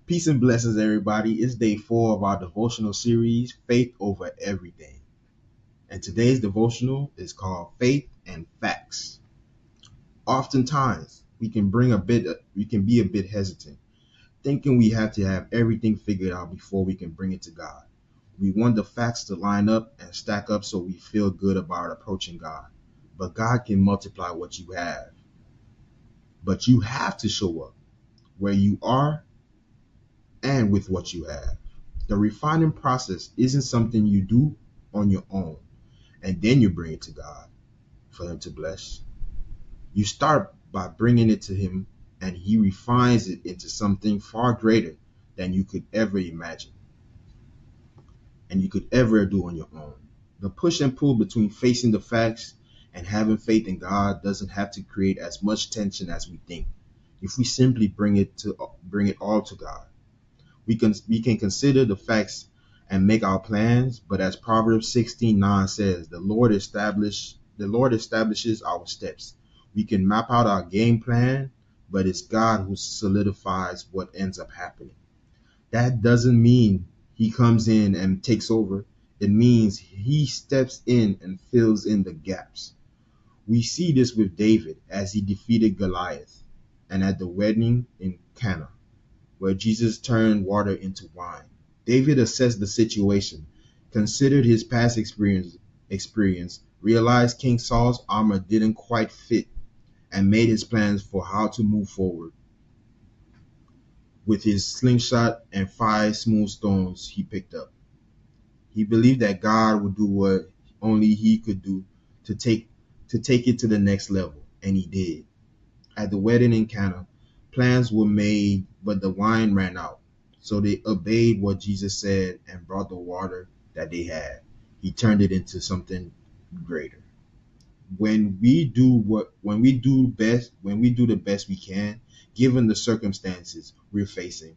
Peace and blessings, everybody. It's day 4 of our devotional series, Faith Over Everything. And today's devotional is called Faith and Facts. Oftentimes, we can be a bit hesitant, thinking we have to have everything figured out before we can bring it to God. We want the facts to line up and stack up so we feel good about approaching God. But God can multiply what you have. But you have to show up where you are and with what you have. The refining process isn't something you do on your own and then you bring it to God for Him to bless. You start by bringing it to Him and He refines it into something far greater than you could ever imagine and you could ever do on your own. The push and pull between facing the facts and having faith in God doesn't have to create as much tension as we think if we simply bring it all to God. We can consider the facts and make our plans, but as Proverbs 16:9 says, the Lord establishes our steps. We can map out our game plan, but it's God who solidifies what ends up happening. That doesn't mean He comes in and takes over. It means He steps in and fills in the gaps. We see this with David as he defeated Goliath and at the wedding in Cana, where Jesus turned water into wine. David assessed the situation, considered his past experience, realized King Saul's armor didn't quite fit, and made his plans for how to move forward. With his slingshot and 5 smooth stones he picked up, he believed that God would do what only He could do to take it to the next level, and He did. At the wedding in Cana, plans were made, but the wine ran out. So they obeyed what Jesus said and brought the water that they had. He turned it into something greater. When we do the best we can, given the circumstances we're facing,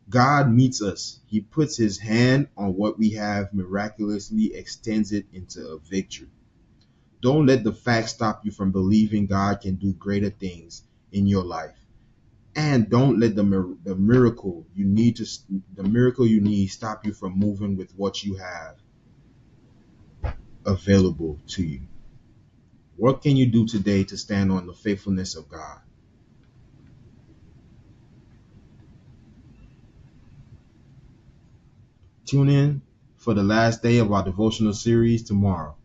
God meets us. He puts His hand on what we have, miraculously extends it into a victory. Don't let the facts stop you from believing God can do greater things in your life. And don't let the miracle you need stop you from moving with what you have available to you. What can you do today to stand on the faithfulness of God? Tune in for the last day of our devotional series tomorrow.